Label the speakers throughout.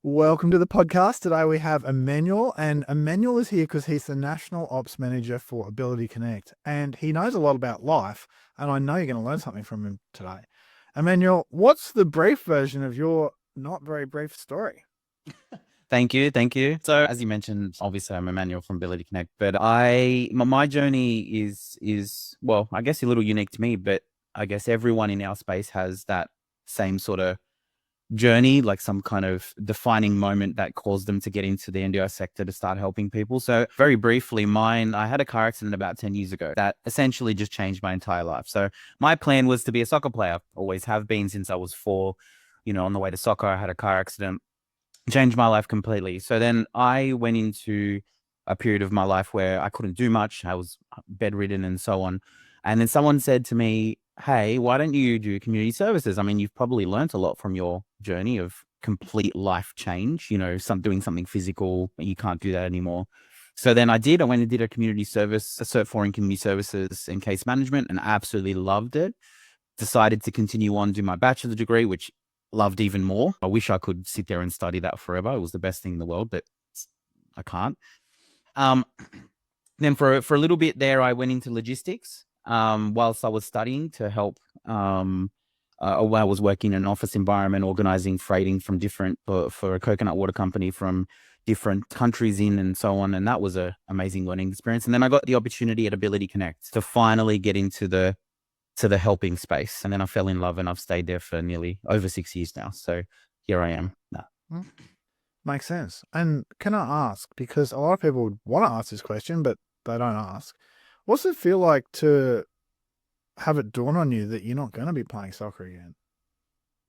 Speaker 1: Welcome to the podcast. Today we have Emanuel, and Emanuel is here because he's the National Ops Manager for Ability Connect, and he knows a lot about life, and I know you're going to learn something from him today. Emanuel, what's the brief version of your not very brief story?
Speaker 2: Thank you. Thank you. So as you mentioned, obviously I'm Emmanuel from Ability Connect, but my journey is well, I guess a little unique to me, but I guess everyone in our space has that same sort of journey, like some kind of defining moment that caused them to get into the NDIS sector to start helping people. So very briefly, I had a car accident about 10 years ago that essentially just changed my entire life. So my plan was to be a soccer player, always have been since I was 4. On the way to soccer, I had a car accident, changed my life completely. So then I went into a period of my life where I couldn't do much. I was bedridden and so on. And then someone said to me, "Hey, why don't you do community services? I mean, you've probably learnt a lot from your journey of complete life change, doing something physical. You can't do that anymore." So then I did. I went and did a community service, a Cert 4 in community services and case management, and absolutely loved it. Decided to continue on, do my bachelor's degree, which loved even more. I wish I could sit there and study that forever. It was the best thing in the world, but I can't. Um, then for a little bit there, I went into logistics whilst I was studying to help. While I was working in an office environment, organizing freighting from for a coconut water company from different countries and so on. And that was an amazing learning experience. And then I got the opportunity at Ability Connect to finally get into the helping space. And then I fell in love and I've stayed there for nearly over 6 years now. So here I am.
Speaker 1: Makes sense. And can I ask, because a lot of people want to ask this question, but they don't ask, what's it feel like to have it dawn on you that you're not going to be playing soccer again?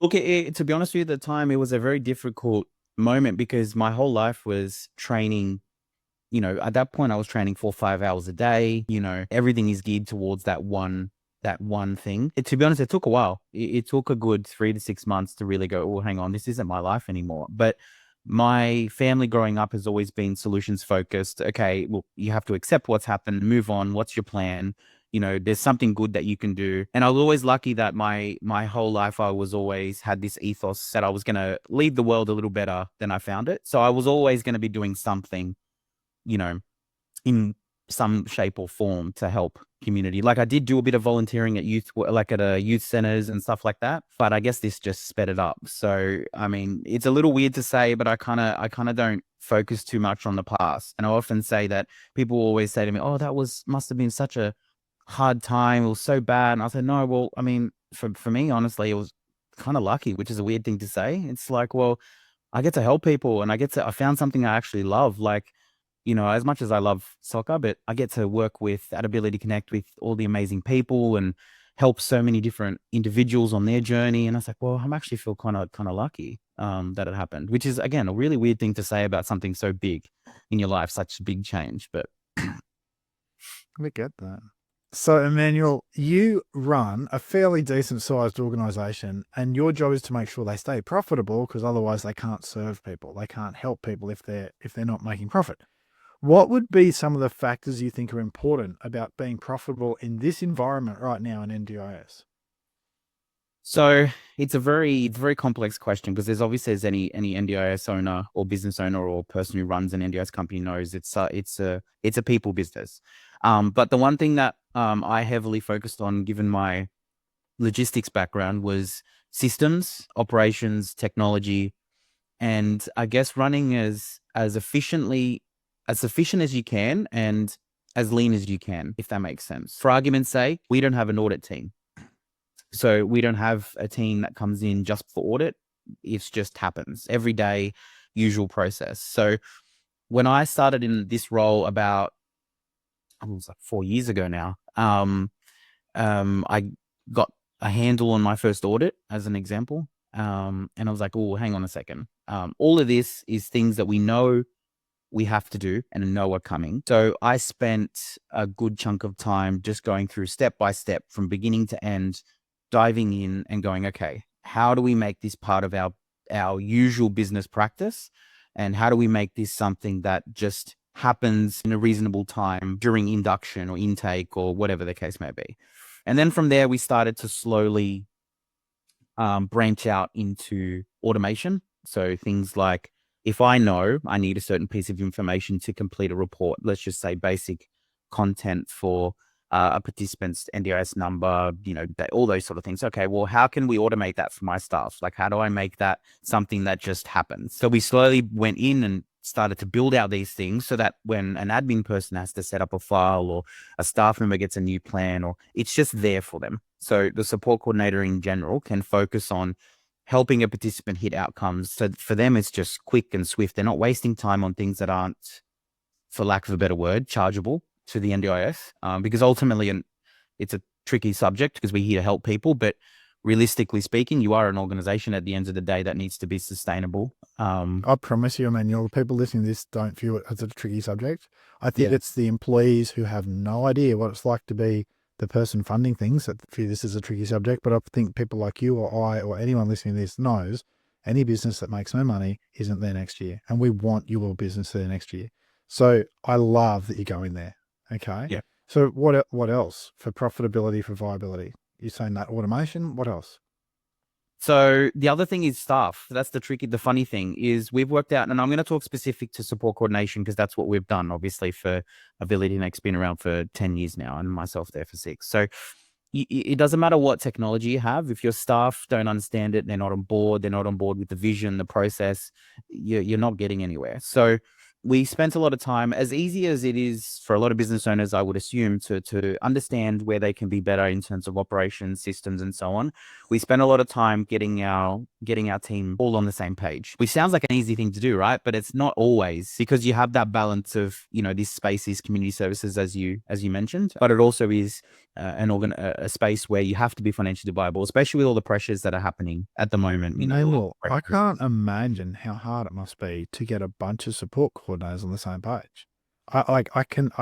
Speaker 2: Look, to be honest with you, at the time, it was a very difficult moment because my whole life was training. At that point, I was training 4 or 5 hours a day. Everything is geared towards that one thing. To be honest, it took a while. It took a good 3 to 6 months to really go, "Oh, hang on, this isn't my life anymore." But my family growing up has always been solutions focused. Okay, well, you have to accept what's happened, move on. What's your plan? There's something good that you can do. And I was always lucky that my whole life I was always had this ethos that I was going to leave the world a little better than I found it. So I was always going to be doing something, you know, in some shape or form to help community. Like I did do a bit of volunteering at youth centers and stuff like that, but I guess this just sped it up. So, I mean, it's a little weird to say, but I kind of don't focus too much on the past. And I often say that people always say to me, "Oh, must have been such a hard time. It was so bad." And I said, "No, well, I mean, for me, honestly, it was kind of lucky," which is a weird thing to say. It's like, well, I get to help people and I found something I actually love. Like, as much as I love soccer, but I get to work at Ability Connect with all the amazing people and help so many different individuals on their journey. And I was like, well, I'm actually feel kind of lucky that it happened, which is again a really weird thing to say about something so big in your life, such a big change. But
Speaker 1: We get that. So, Emmanuel, you run a fairly decent sized organization, and your job is to make sure they stay profitable because otherwise they can't serve people. They can't help people if they're not making profit. What would be some of the factors you think are important about being profitable in this environment right now in NDIS?
Speaker 2: so it's a very complex question because there's obviously as any NDIS owner or business owner or person who runs an NDIS company knows it's a people business. But the one thing that I heavily focused on, given my logistics background, was systems, operations, technology, and I guess running as efficient as you can and as lean as you can, if that makes sense. For argument's sake, we don't have an audit team. So we don't have a team that comes in just for audit. It just happens every day, usual process. So when I started in this role about, it was like 4 years ago now, I got a handle on my first audit as an example. And I was like, "Oh, hang on a second. All of this is things that we know we have to do and know are coming." So I spent a good chunk of time just going through step by step from beginning to end, diving in and going, okay, how do we make this part of our usual business practice? And how do we make this something that just happens in a reasonable time during induction or intake or whatever the case may be? And then from there, we started to slowly branch out into automation. So things like if I know I need a certain piece of information to complete a report, let's just say basic content for a participant's NDIS number, all those sort of things. Okay, well, how can we automate that for my staff? Like, how do I make that something that just happens? So we slowly went in and started to build out these things so that when an admin person has to set up a file or a staff member gets a new plan, or it's just there for them. So the support coordinator in general can focus on helping a participant hit outcomes. So for them, it's just quick and swift. They're not wasting time on things that aren't, for lack of a better word, chargeable to the NDIS, because ultimately it's a tricky subject because we're here to help people. But realistically speaking, you are an organization at the end of the day that needs to be sustainable.
Speaker 1: I promise you, Emmanuel, people listening to this don't view it as a tricky subject. I think it's the employees who have no idea what it's like to be the person funding things that view this as a tricky subject. But I think people like you or I or anyone listening to this knows any business that makes no money isn't there next year. And we want your business there next year. So I love that you're going there. Okay.
Speaker 2: Yeah.
Speaker 1: So what else for profitability, for viability? You're saying that automation, what else?
Speaker 2: So the other thing is staff. That's the funny thing is we've worked out, and I'm going to talk specific to support coordination because that's what we've done, obviously, for Ability Next, been around for 10 years now and myself there for 6. So it doesn't matter what technology you have. If your staff don't understand it, they're not on board with the vision, the process, you're not getting anywhere. So we spent a lot of time, as easy as it is for a lot of business owners, I would assume, to understand where they can be better in terms of operations, systems, and so on. We spent a lot of time getting our team all on the same page, which sounds like an easy thing to do, right? But it's not always, because you have that balance of, this space is community services, as you mentioned, but it also is a space where you have to be financially viable, especially with all the pressures that are happening at the moment.
Speaker 1: Well, I can't imagine how hard it must be to get a bunch of support coordinators on the same page. I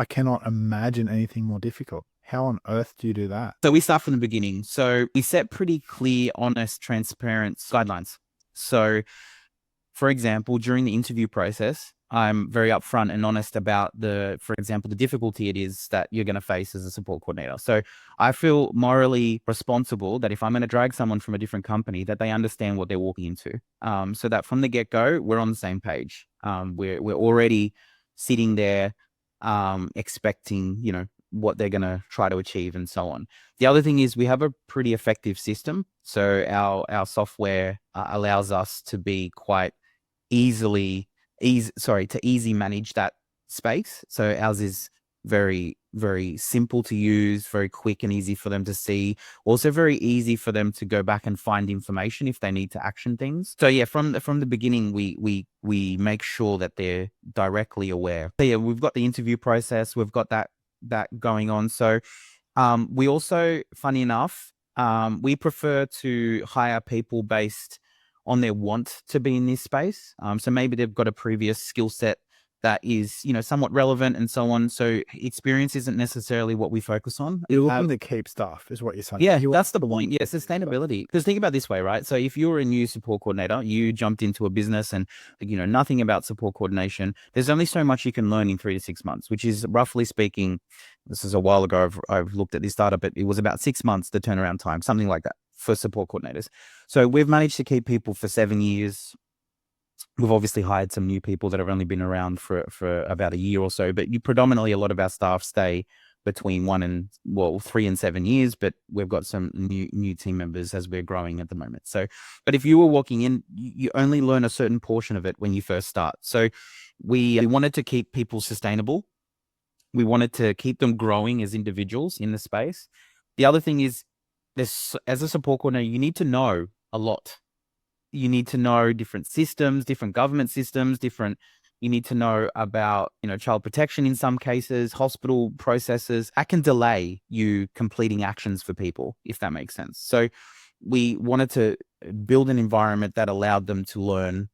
Speaker 1: cannot imagine anything more difficult. How on earth do you do that?
Speaker 2: So we start from the beginning. So we set pretty clear, honest, transparent guidelines. So, for example, during the interview process, I'm very upfront and honest about for example, the difficulty it is that you're going to face as a support coordinator. So I feel morally responsible that if I'm going to drag someone from a different company, that they understand what they're walking into. So that from the get-go, we're on the same page. We're already sitting there expecting, what they're going to try to achieve and so on. The other thing is we have a pretty effective system. So our software allows us to be quite easy manage that space. So ours is very, very simple to use, very quick and easy for them to see. Also very easy for them to go back and find information if they need to action things. So yeah, from the beginning, we make sure that they're directly aware. So yeah, we've got the interview process, we've got that going on. So we also, funny enough, we prefer to hire people based on their want to be in this space. So maybe they've got a previous skill set that is, somewhat relevant and so on. So experience isn't necessarily what we focus on.
Speaker 1: You're looking to keep staff, is what you're saying.
Speaker 2: Yeah, that's the point. Yeah, sustainability. Because think about it this way, right? So if you're a new support coordinator, you jumped into a business and, nothing about support coordination, there's only so much you can learn in 3 to 6 months, which is roughly speaking, this is a while ago, I've looked at this data, but it was about 6 months, the turnaround time, something like that for support coordinators. So we've managed to keep people for 7 years. We've obviously hired some new people that have only been around for about a year or so, but predominantly a lot of our staff stay between 3 and 7 years, but we've got some new team members as we're growing at the moment. So, but if you were walking in, you only learn a certain portion of it when you first start. So we wanted to keep people sustainable. We wanted to keep them growing as individuals in the space. The other thing is, as a support coordinator, you need to know a lot. You need to know different systems, different government systems, you need to know about, child protection in some cases, hospital processes. That can delay you completing actions for people, if that makes sense. So we wanted to build an environment that allowed them to learn,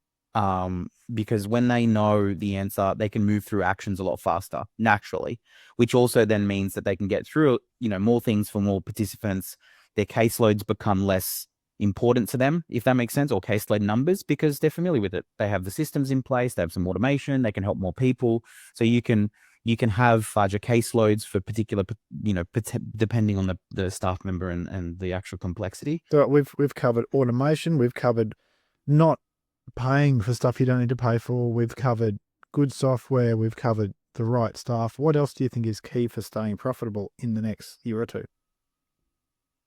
Speaker 2: because when they know the answer, they can move through actions a lot faster, naturally, which also then means that they can get through, more things for more participants. Their caseloads become less important to them, if that makes sense, or caseload numbers, because they're familiar with it. They have the systems in place, they have some automation, they can help more people. So you can have larger caseloads for particular, depending on the staff member and the actual complexity.
Speaker 1: So we've covered automation, we've covered not paying for stuff you don't need to pay for. We've covered good software. We've covered the right staff. What else do you think is key for staying profitable in the next year or two?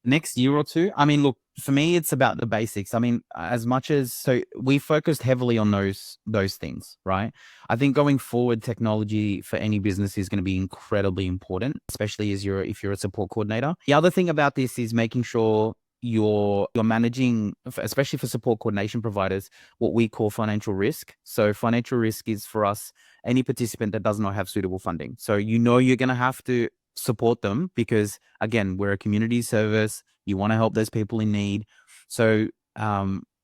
Speaker 2: Next year or two, I mean, look, for me, it's about the basics. I mean, as much as so we focused heavily on those things, right? I think going forward, technology for any business is going to be incredibly important, especially as if you're a support coordinator. The other thing about this is making sure you're managing, especially for support coordination providers, what we call financial risk. So financial risk is for us any participant that does not have suitable funding. So you're going to have to support them because again, we're a community service. You want to help those people in need. So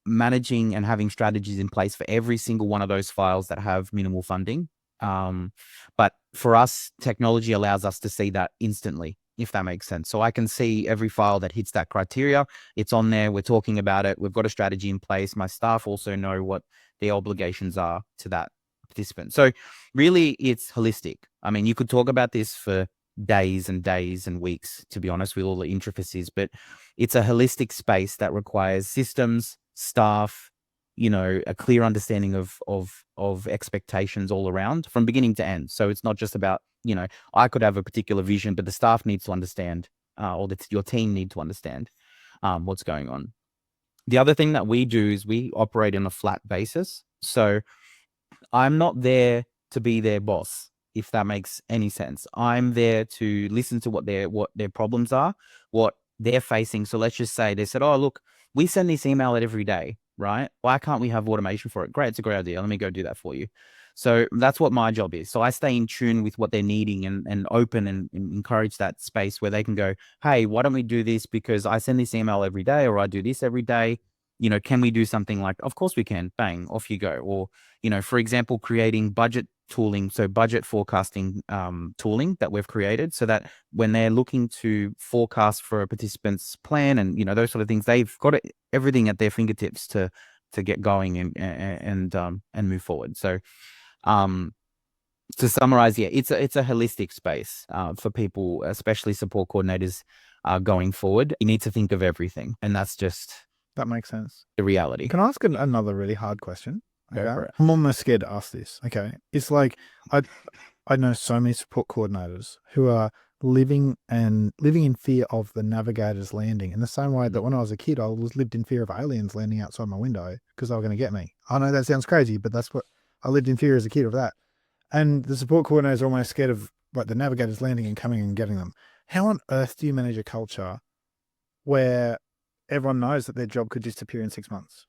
Speaker 2: managing and having strategies in place for every single one of those files that have minimal funding. But for us, technology allows us to see that instantly, if that makes sense. So I can see every file that hits that criteria. It's on there. We're talking about it. We've got a strategy in place. My staff also know what the obligations are to that participant. So really, it's holistic. I mean, you could talk about this for days and days and weeks, to be honest, with all the intricacies, but it's a holistic space that requires systems, staff, a clear understanding of expectations all around from beginning to end. So it's not just about, I could have a particular vision, but the staff needs to understand, or your team need to understand what's going on. The other thing that we do is we operate on a flat basis. So I'm not there to be their boss, if that makes any sense. I'm there to listen to what their problems are, what they're facing. So let's just say they said, "Oh, look, we send this email out every day, right? Why can't we have automation for it?" Great, it's a great idea. Let me go do that for you. So that's what my job is. So I stay in tune with what they're needing and open and encourage that space where they can go, "Hey, why don't we do this? Because I send this email every day, or I do this every day. Can we do something like?" Of course we can. Bang, off you go. Or for example, creating budget tooling, so budget forecasting tooling that we've created so that when they're looking to forecast for a participant's plan and, those sort of things, they've got everything at their fingertips to get going and move forward. So to summarize, yeah, it's a holistic space for people, especially support coordinators going forward. You need to think of everything, and that's just
Speaker 1: That makes sense.
Speaker 2: the reality.
Speaker 1: Can I ask another really hard question?
Speaker 2: Go for it.
Speaker 1: I'm almost scared to ask this. Okay. It's like I know so many support coordinators who are living in fear of the navigators landing in the same way that when I was a kid, I lived in fear of aliens landing outside my window because they were going to get me. I know that sounds crazy, but that's what I lived in fear as a kid of that. And the support coordinators are almost scared of like the navigators landing and coming and getting them. How on earth do you manage a culture where everyone knows that their job could disappear in 6 months?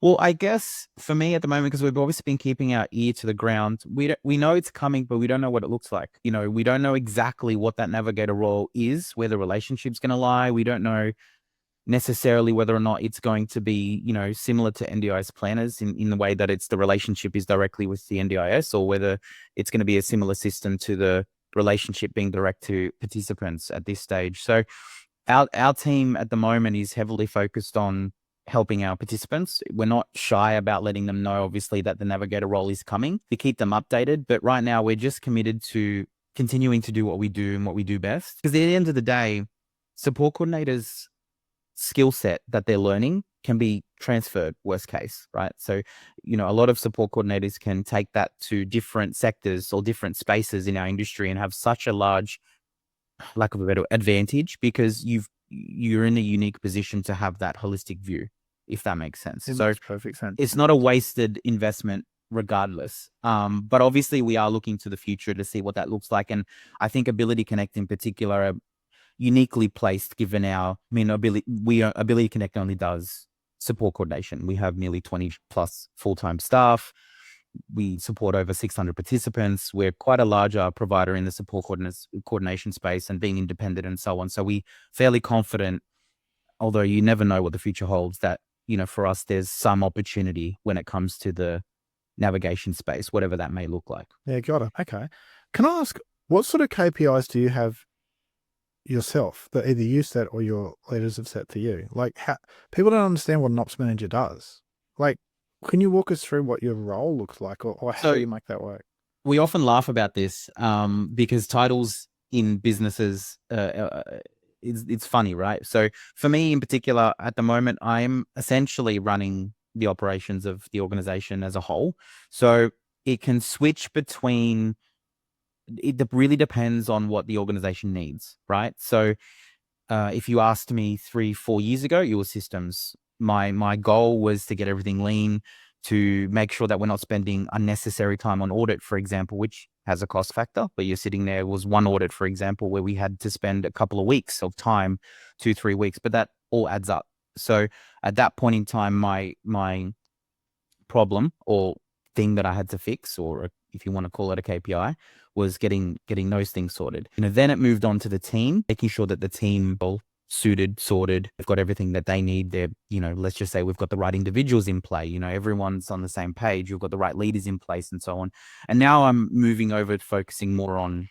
Speaker 2: Well, I guess for me at the moment, because we've obviously been keeping our ear to the ground, we know it's coming, but we don't know what it looks like. We don't know exactly what that navigator role is, where the relationship's going to lie. We don't know necessarily whether or not it's going to be, similar to NDIS planners in the way that the relationship is directly with the NDIS, or whether it's going to be a similar system to the relationship being direct to participants at this stage. So our team at the moment is heavily focused on helping our participants. We're not shy about letting them know, obviously, that the navigator role is coming to keep them updated. But right now, we're just committed to continuing to do what we do and what we do best. Because at the end of the day, support coordinators' skill set that they're learning can be transferred, worst case, right? So, a lot of support coordinators can take that to different sectors or different spaces in our industry and have such a large, lack of a better advantage, because you're in a unique position to have that holistic view, if that makes sense.
Speaker 1: It
Speaker 2: So
Speaker 1: makes perfect sense.
Speaker 2: it's not a wasted investment regardless. But obviously we are looking to the future to see what that looks like. And I think Ability Connect in particular are uniquely placed given Ability Connect only does support coordination. We have nearly 20 plus full-time staff. We support over 600 participants. We're quite a larger provider in the support coordination space and being independent and so on. So we fairly confident, although you never know what the future holds, that, for us, there's some opportunity when it comes to the navigation space, whatever that may look like.
Speaker 1: Yeah, got it. Okay. Can I ask, what sort of KPIs do you have yourself that either you set or your leaders have set for you? Like, people don't understand what an ops manager does. Like, can you walk us through what your role looks like, or how you make that work?
Speaker 2: We often laugh about this because titles in businesses, it's funny, right? So for me in particular, at the moment, I'm essentially running the operations of the organization as a whole. So it can switch between, it really depends on what the organization needs, right? So if you asked me 3-4 years ago, your systems, my goal was to get everything lean, to make sure that we're not spending unnecessary time on audit, for example, which has a cost factor. But you're sitting there, was one audit, for example, where we had to spend a couple of weeks of time, 2-3 weeks, but that all adds up. So at that point in time, my problem or thing that I had to fix, or if you want to call it a KPI, was getting those things sorted. Then it moved on to the team, making sure that the team all suited, sorted, they've got everything that they need. They're, let's just say we've got the right individuals in play, everyone's on the same page, you've got the right leaders in place and so on. And now I'm moving over to focusing more on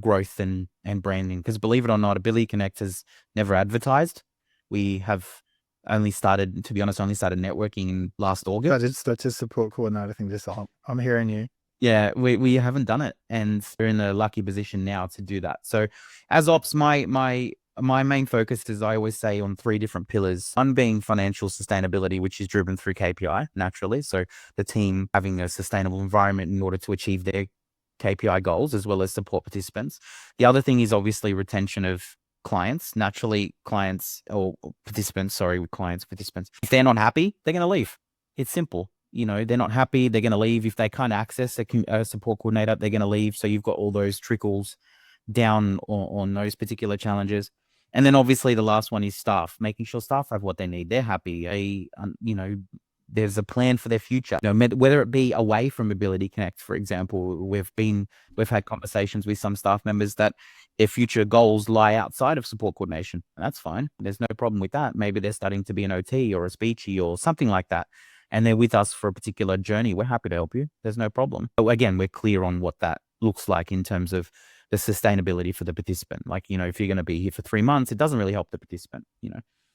Speaker 2: growth and branding, because believe it or not, Ability Connect has never advertised. We have only started networking in last August.
Speaker 1: That's a support coordinator thing. I'm hearing you.
Speaker 2: Yeah, we haven't done it, and we're in a lucky position now to do that. So as ops, my main focus is, I always say, on 3 different pillars. One being financial sustainability, which is driven through KPI naturally. So the team having a sustainable environment in order to achieve their KPI goals, as well as support participants. The other thing is obviously retention of clients. Naturally, clients or participants, participants, if they're not happy, they're going to leave. It's simple. They're not happy, they're going to leave. If they can't access a support coordinator, they're going to leave. So you've got all those trickles down on those particular challenges. And then obviously the last one is staff, making sure staff have what they need. They're happy. There's a plan for their future. Whether it be away from Ability Connect, for example, we've had conversations with some staff members that their future goals lie outside of support coordination. And that's fine. There's no problem with that. Maybe they're studying to be an OT or a speechy or something like that, and they're with us for a particular journey. We're happy to help you. There's no problem. But again, we're clear on what that looks like in terms of the sustainability for the participant. Like, if you're going to be here for 3 months, it doesn't really help the participant,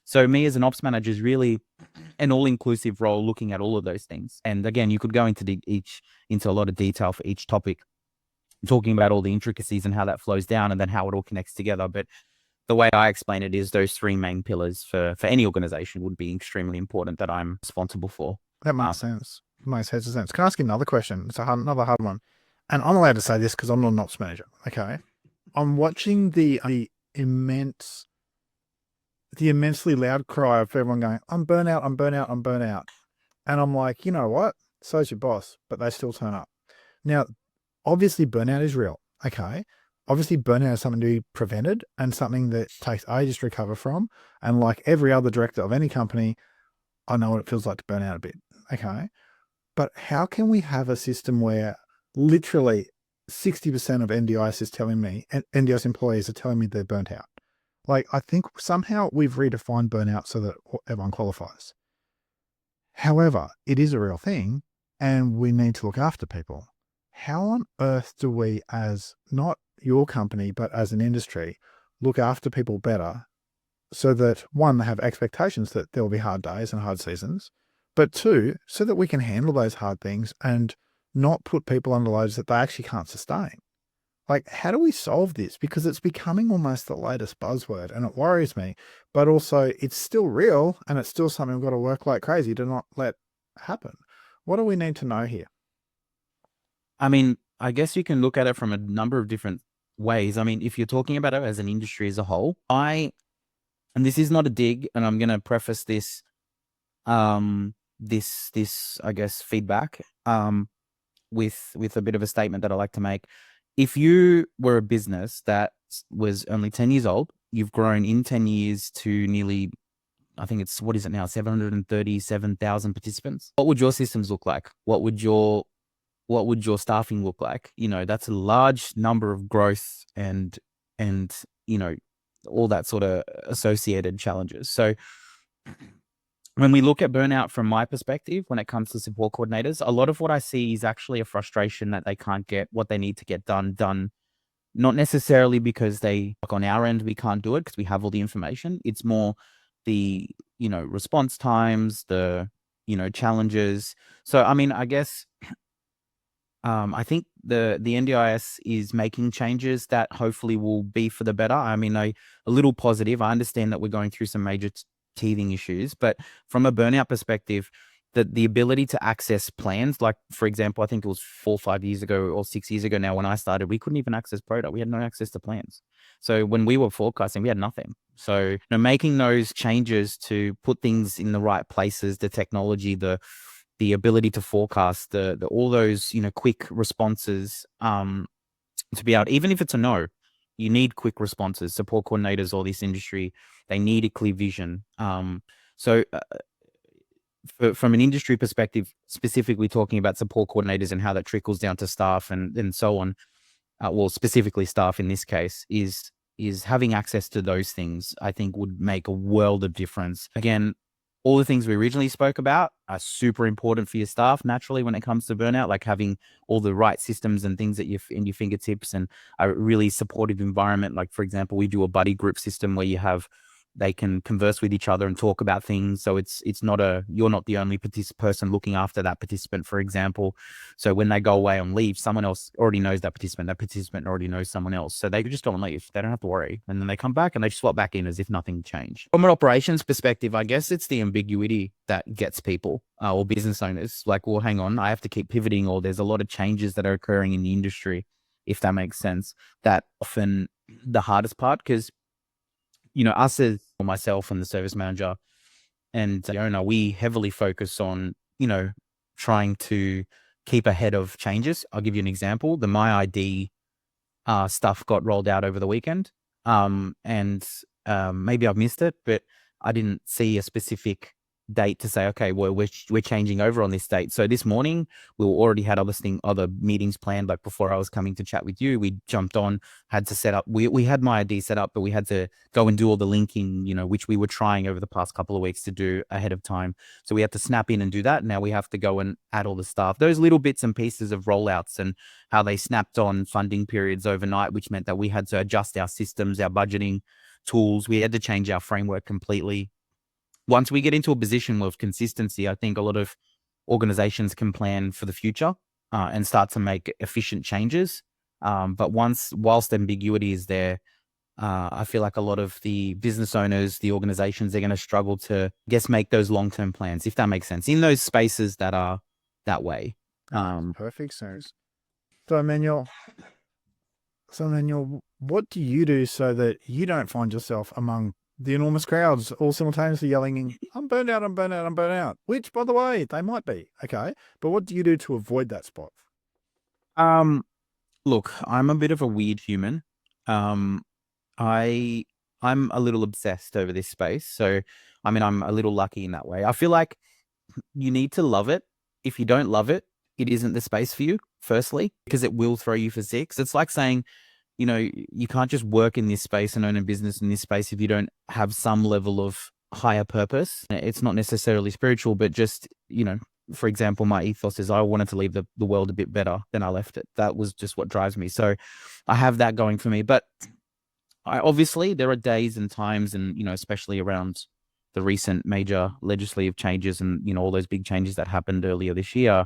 Speaker 2: So me as an ops manager is really an all-inclusive role, looking at all of those things. And again, you could go into a lot of detail for each topic, talking about all the intricacies and how that flows down and then how it all connects together. But the way I explain it is those 3 main pillars for any organization would be extremely important that I'm responsible for.
Speaker 1: That makes sense. Makes heads of sense. Can I ask you another question? It's another hard one. And I'm allowed to say this because I'm not an ops manager. Okay. I'm watching the immensely loud cry of everyone going, I'm burnout, I'm burnout, I'm burnout. And I'm like, you know what? So's your boss, but they still turn up. Now, obviously burnout is real. Okay. Obviously burnout is something to be prevented and something that takes ages to recover from. And like every other director of any company, I know what it feels like to burn out a bit. Okay. But how can we have a system where literally 60% of NDIS is telling me, and NDIS employees are telling me they're burnt out? Like, I think somehow we've redefined burnout so that everyone qualifies. However, it is a real thing and we need to look after people. How on earth do we, as not your company, but as an industry, look after people better so that, one, they have expectations that there will be hard days and hard seasons, but 2, so that we can handle those hard things and not put people under loads that they actually can't sustain? Like, how do we solve this? Because it's becoming almost the latest buzzword and it worries me, but also it's still real and it's still something we've got to work like crazy to not let happen. What do we need to know here?
Speaker 2: I mean, I guess you can look at it from a number of different ways. I mean, if you're talking about it as an industry as a whole, and this is not a dig, and I'm going to preface this, this I guess feedback, with a bit of a statement that I like to make. If you were a business that was only 10 years old, you've grown in 10 years to nearly, I think it's, what is it now, 737,000 participants. What would your systems look like? What would your staffing look like? That's a large number of growth and all that sort of associated challenges. So when we look at burnout from my perspective, when it comes to support coordinators, a lot of what I see is actually a frustration that they can't get what they need to get done. Not necessarily because like on our end, we can't do it because we have all the information. It's more the, response times, the, challenges. So, I mean, I guess, I think the NDIS is making changes that hopefully will be for the better. I mean, a little positive. I understand that we're going through some major teething issues, but from a burnout perspective, the ability to access plans. Like, for example, I think it was 4 or 5 years ago or 6 years ago now when I started, we couldn't even access product. We had no access to plans. So when we were forecasting, we had nothing. So, making those changes to put things in the right places, the technology, the ability to forecast, the all those, quick responses, to be able, even if it's a no, you need quick responses. Support coordinators or this industry, they need a clear vision. So from an industry perspective, specifically talking about support coordinators and how that trickles down to staff and so on, well, specifically staff in this case, is having access to those things, I think would make a world of difference. Again, all the things we originally spoke about are super important for your staff naturally when it comes to burnout, like having all the right systems and things in your fingertips and a really supportive environment. Like, for example, we do a buddy group system where they can converse with each other and talk about things. So it's not you're not the only person looking after that participant, for example. So when they go away on leave, someone else already knows that participant already knows someone else. So they just go on leave. They don't have to worry. And then they come back and they swap back in as if nothing changed. From an operations perspective, I guess it's the ambiguity that gets people or business owners like, well, hang on, I have to keep pivoting, or there's a lot of changes that are occurring in the industry, if that makes sense. That often the hardest part, because us as myself and the service manager and the owner, we heavily focus on, trying to keep ahead of changes. I'll give you an example. The My ID stuff got rolled out over the weekend. And maybe I've missed it, but I didn't see a specific date to say, okay, well, we're changing over on this date. So this morning we already had other meetings planned. Like before I was coming to chat with you, we jumped on, had to set up, we had My ID set up, but we had to go and do all the linking, which we were trying over the past couple of weeks to do ahead of time. So we had to snap in and do that. Now we have to go and add all the stuff, those little bits and pieces of rollouts and how they snapped on funding periods overnight, which meant that we had to adjust our systems, our budgeting tools. We had to change our framework completely. Once we get into a position of consistency, I think a lot of organizations can plan for the future and start to make efficient changes. But whilst ambiguity is there, I feel like a lot of the business owners, the organizations, they're going to struggle to, I guess, make those long-term plans, if that makes sense, in those spaces that are that way.
Speaker 1: Perfect sense. So Emmanuel, what do you do so that you don't find yourself among the enormous crowds all simultaneously yelling, I'm burnt out, I'm burnt out, I'm burnt out, which, by the way, they might be, okay? But what do you do to avoid that spot?
Speaker 2: Look, I'm a bit of a weird human. I'm a little obsessed over this space. So, I'm a little lucky in that way. I feel like you need to love it. If you don't love it, it isn't the space for you, firstly, because it will throw you for six. It's like saying, you can't just work in this space and own a business in this space if you don't have some level of higher purpose. It's not necessarily spiritual, but just, for example, my ethos is I wanted to leave the world a bit better than I left it. That was just what drives me. So I have that going for me. But obviously there are days and times and, especially around the recent major legislative changes and, all those big changes that happened earlier this year,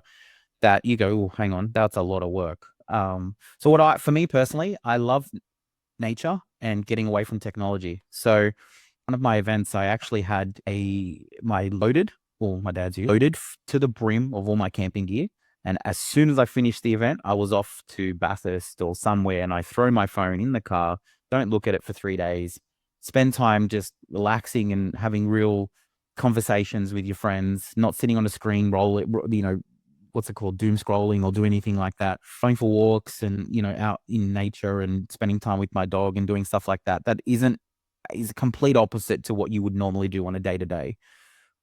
Speaker 2: that you go, oh, hang on, that's a lot of work. So for me personally, I love nature and getting away from technology. So one of my events, I actually had my dad's loaded to the brim of all my camping gear. And as soon as I finished the event, I was off to Bathurst or somewhere, and I throw my phone in the car, don't look at it for 3 days, spend time just relaxing and having real conversations with your friends, not sitting on a screen, what's it called, doom scrolling or do anything like that, going for walks and, out in nature and spending time with my dog and doing stuff like that. That is a complete opposite to what you would normally do on a day-to-day.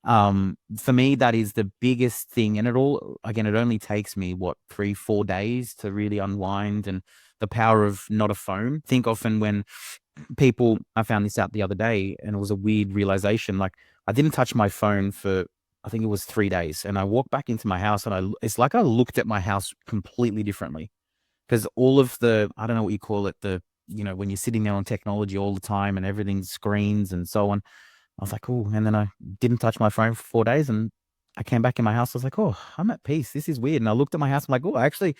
Speaker 2: For me, that is the biggest thing. And it only takes me 3-4 days to really unwind, and the power of not a phone. Think often when I found this out the other day and it was a weird realization. Like I didn't touch my phone for, I think it was 3 days, and I walked back into my house and it's like I looked at my house completely differently, because all of I don't know what you call it, when you're sitting there on technology all the time and everything's screens and so on. I was like, oh, and then I didn't touch my phone for 4 days and I came back in my house. I was like, oh, I'm at peace. This is weird. And I looked at my house. I'm like, oh, actually,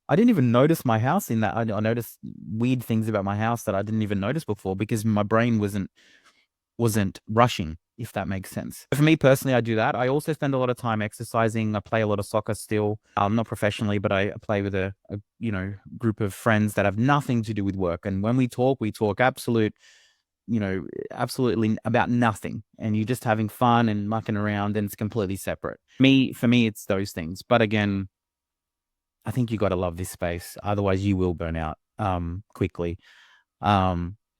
Speaker 2: I didn't even notice my house in that. I noticed weird things about my house that I didn't even notice before because my brain wasn't rushing. if that makes sense. For me personally, I do that. I also spend a lot of time exercising. I play a lot of soccer still, not professionally, but I play with a group of friends that have nothing to do with work. And when we talk absolutely about nothing. And you're just having fun and mucking around, and it's completely separate. For me, it's those things. But again, I think you got to love this space. Otherwise you will burn out quickly.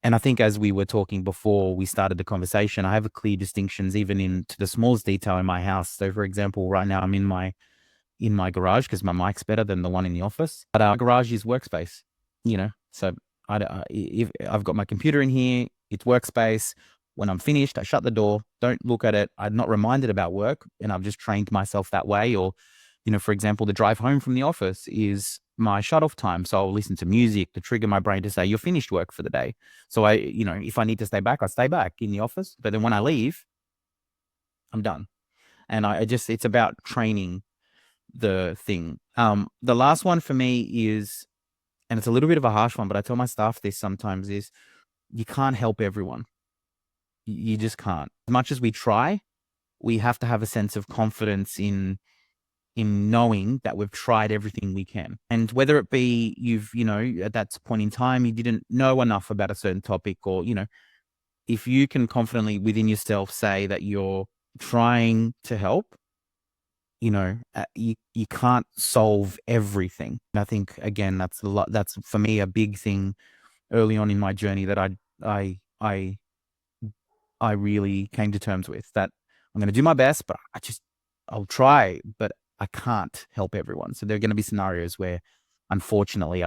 Speaker 2: And I think as we were talking before we started the conversation, I have a clear distinctions even into the smallest detail in my house. So for example, right now I'm in my garage because my mic's better than the one in the office. But our garage is workspace, so if I've got my computer in here, it's workspace. When I'm finished, I shut the door, don't look at it. I'm not reminded about work, and I've just trained myself that way. Or, for example, the drive home from the office is my shut off time. So I'll listen to music to trigger my brain to say, you're finished work for the day. So if I need to stay back, I stay back in the office. But then when I leave, I'm done. And it's about training the thing. The last one for me is, and it's a little bit of a harsh one, but I tell my staff this sometimes, is you can't help everyone. You just can't. As much as we try, we have to have a sense of confidence in knowing that we've tried everything we can. And whether it be at that point in time, you didn't know enough about a certain topic, or, if you can confidently within yourself say that you're trying to help, you can't solve everything. And I think, again, that's for me a big thing early on in my journey that I really came to terms with, that I'm going to do my best, but I'll try, but I can't help everyone. So there are going to be scenarios where, unfortunately,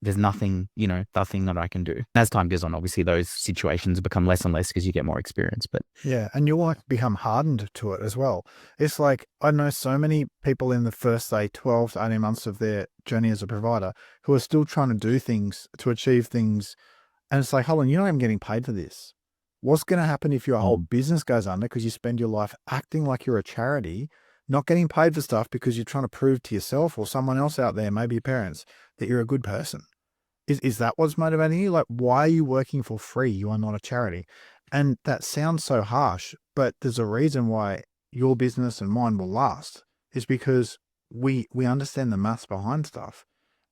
Speaker 2: there's nothing that I can do. As time goes on, obviously those situations become less and less because you get more experience. But
Speaker 1: yeah, and you'll become hardened to it as well. It's like, I know so many people in the first, say, 12 to 18 months of their journey as a provider who are still trying to do things to achieve things. And it's like, hold on, you're not even getting paid for this. What's going to happen if your whole business goes under because you spend your life acting like you're a charity, not getting paid for stuff because you're trying to prove to yourself or someone else out there, maybe your parents, that you're a good person? Is that what's motivating you? Like, why are you working for free? You are not a charity. And that sounds so harsh, but there's a reason why your business and mine will last. Is because we understand the maths behind stuff.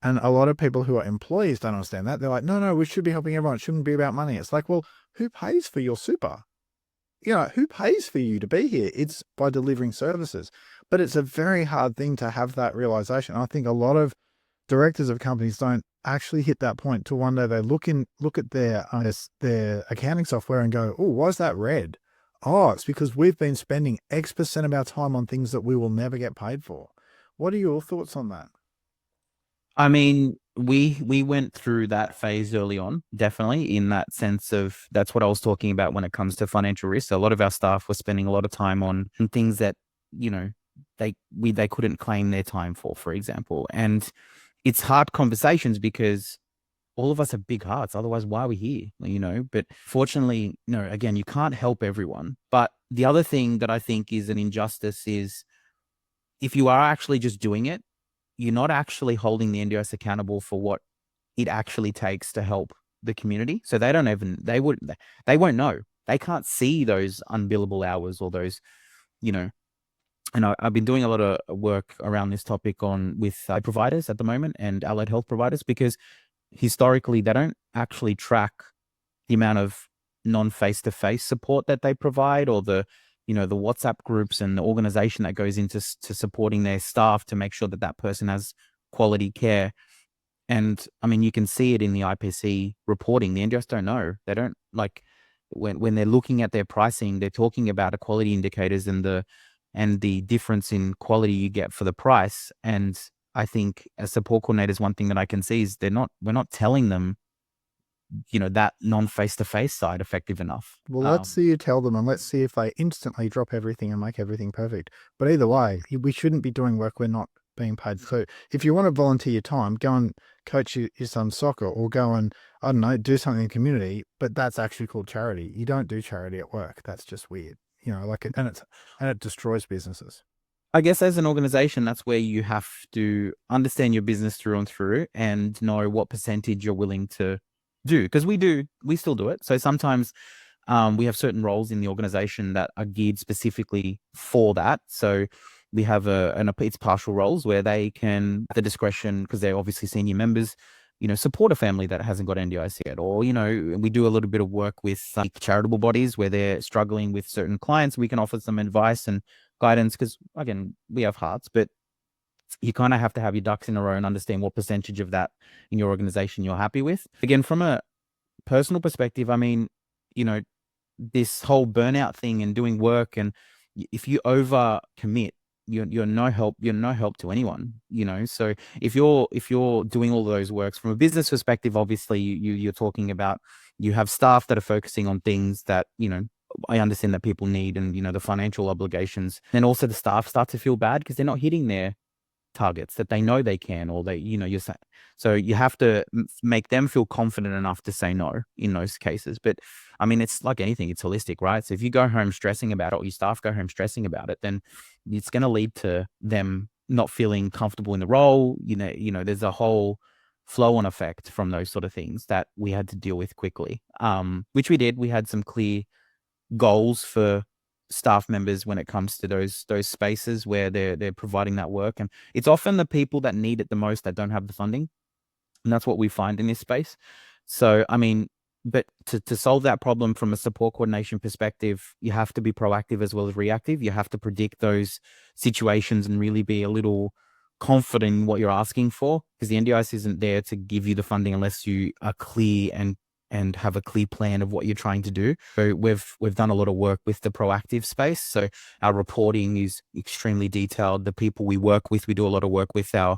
Speaker 1: And a lot of people who are employees don't understand that. They're like, no, we should be helping everyone. It shouldn't be about money. It's like, well, who pays for your super? Who pays for you to be here? It's by delivering services. But it's a very hard thing to have that realization. I think a lot of directors of companies don't actually hit that point till one day they look at their accounting software and go, oh, why is that red? Oh, it's because we've been spending X% of our time on things that we will never get paid for. What are your thoughts on that?
Speaker 2: I mean, we went through that phase early on, definitely, in that sense of, that's what I was talking about when it comes to financial risk. A lot of our staff were spending a lot of time on things that, they couldn't claim their time for example. And it's hard conversations because all of us have big hearts. Otherwise, why are we here? But fortunately, again, you can't help everyone. But the other thing that I think is an injustice is, if you are actually just doing it, you're not actually holding the NDIS accountable for what it actually takes to help the community. So they won't know. They can't see those unbillable hours or those, and I've been doing a lot of work around this topic with providers at the moment and allied health providers, because historically they don't actually track the amount of non-face-to-face support that they provide, or the WhatsApp groups and the organization that goes into supporting their staff to make sure that person has quality care. And I mean, you can see it in the IPC reporting. The NGOs don't know. They don't, like, when they're looking at their pricing, they're talking about the quality indicators and the difference in quality you get for the price. And I think as support coordinators, one thing that I can see is we're not telling them, that non-face-to-face side effective enough.
Speaker 1: Well, let's see you tell them, and let's see if they instantly drop everything and make everything perfect. But either way, we shouldn't be doing work we're not being paid for. If you want to volunteer your time, go and coach your son's soccer, or go and, I don't know, do something in the community, but that's actually called charity. You don't do charity at work. That's just weird. And it destroys businesses.
Speaker 2: I guess as an organization, that's where you have to understand your business through and through and know what percentage you're willing to do. Because we still do it. So sometimes We have certain roles in the organization that are geared specifically for that. So we have it's partial roles where they can, at the discretion, because they're obviously senior members, support a family that hasn't got NDIS yet. Or, we do a little bit of work with charitable bodies where they're struggling with certain clients. We can offer some advice and guidance because, again, we have hearts, but you kind of have to have your ducks in a row and understand what percentage of that in your organization you're happy with. Again, from a personal perspective, I mean, this whole burnout thing and doing work, and if you over commit, you're no help to anyone. So if you're doing all those works from a business perspective, obviously you're talking about, you have staff that are focusing on things that I understand that people need, and the financial obligations, and also the staff start to feel bad because they're not hitting their targets that they know they can, or you're saying. So you have to make them feel confident enough to say no in those cases. But I mean, it's like anything, it's holistic, right? So if you go home stressing about it, or your staff go home stressing about it, then it's going to lead to them not feeling comfortable in the role. There's a whole flow-on effect from those sort of things that we had to deal with quickly, which we did. We had some clear goals for staff members when it comes to those spaces where they're providing that work, and it's often the people that need it the most that don't have the funding, and that's what we find in this space. So I mean, but to solve that problem from a support coordination perspective, you have to be proactive as well as reactive. You have to predict those situations and really be a little confident in what you're asking for, because the NDIS isn't there to give you the funding unless you are clear and have a clear plan of what you're trying to do. So we've done a lot of work with the proactive space. So our reporting is extremely detailed. The people we work with, we do a lot of work with our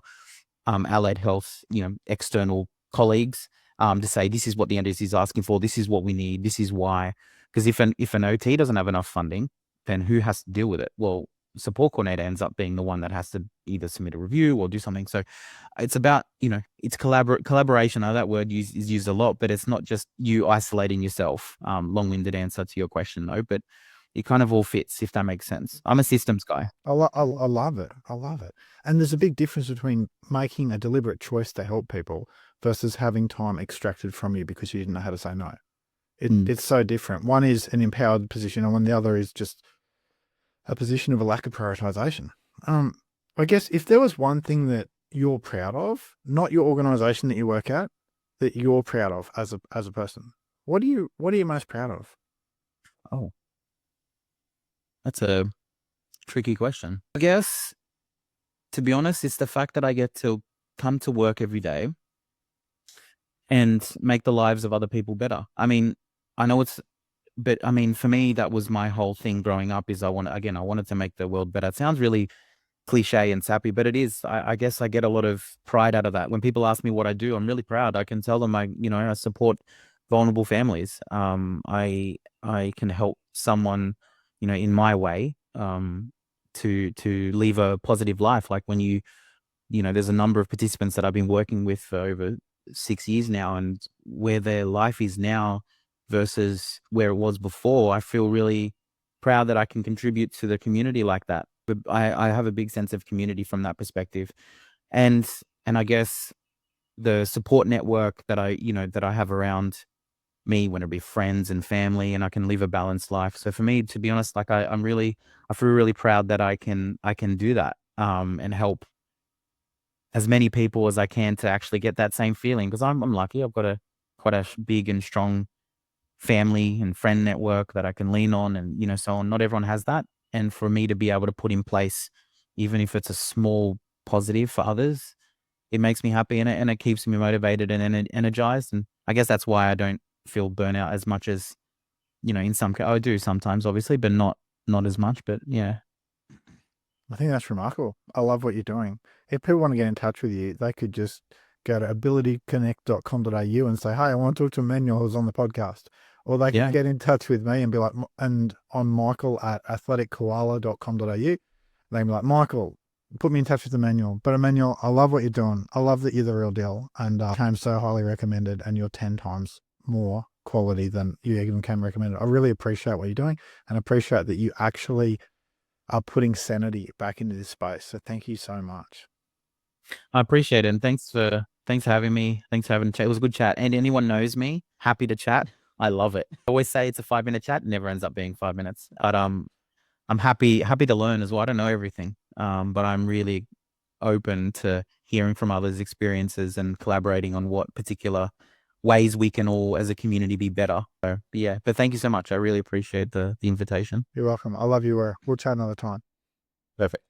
Speaker 2: allied health, external colleagues, to say, this is what the NDIS is asking for. This is what we need. This is why. Because if an OT doesn't have enough funding, then who has to deal with it? Well, support coordinator ends up being the one that has to either submit a review or do something. So it's about, it's collaboration. I know that word is used a lot, but it's not just you isolating yourself. Long-winded answer to your question though, but it kind of all fits, if that makes sense. I'm a systems guy.
Speaker 1: I love it. I love it. And there's a big difference between making a deliberate choice to help people versus having time extracted from you because you didn't know how to say no. It's so different. One is an empowered position, and the other is just a position of a lack of prioritization. I guess if there was one thing that you're proud of, not your organization that you work at, that you're proud of as a person, what are you most proud of?
Speaker 2: Oh, that's a tricky question. I guess, to be honest, it's the fact that I get to come to work every day and make the lives of other people better. I mean, I know but I mean, for me, that was my whole thing growing up, is I wanted to make the world better. It sounds really cliche and sappy, but it is. I guess I get a lot of pride out of that. When people ask me what I do, I'm really proud. I can tell them I support vulnerable families. I can help someone, in my way, to live a positive life. Like when there's a number of participants that I've been working with for over 6 years now, and where their life is now versus where it was before, I feel really proud that I can contribute to the community like that. But I have a big sense of community from that perspective. And I guess the support network that I have around me, whether it be friends and family, and I can live a balanced life. So for me, to be honest, like I feel really proud that I can do that, and help as many people as I can to actually get that same feeling. Because I'm lucky. I've got quite a big and strong family and friend network that I can lean on, and so on. Not everyone has that. And for me to be able to put in place, even if it's a small positive for others, it makes me happy, and it keeps me motivated and energized. And I guess that's why I don't feel burnout as much as, in some I do sometimes, obviously, but not as much. But yeah.
Speaker 1: I think that's remarkable. I love what you're doing. If people want to get in touch with you, they could just go to abilityconnect.com.au and say, "Hey, I want to talk to Emanuel who's on the podcast." Or they can get in touch with me and be like, and on Michael at athletickoala.com.au. They can be like, "Michael, put me in touch with Emanuel." But Emanuel, I love what you're doing. I love that you're the real deal, and came so highly recommended, and you're 10 times more quality than you even came recommended. I really appreciate what you're doing, and appreciate that you actually are putting sanity back into this space. So thank you so much.
Speaker 2: I appreciate it. And thanks for having me. Thanks for having a chat. It was a good chat. And anyone knows me, happy to chat. I love it. I always say it's a 5-minute chat. It never ends up being 5 minutes. But I'm happy to learn as well. I don't know everything, but I'm really open to hearing from others' experiences and collaborating on what particular ways we can all as a community be better. So yeah, but thank you so much. I really appreciate the invitation.
Speaker 1: You're welcome. I love you. We'll chat another time.
Speaker 2: Perfect.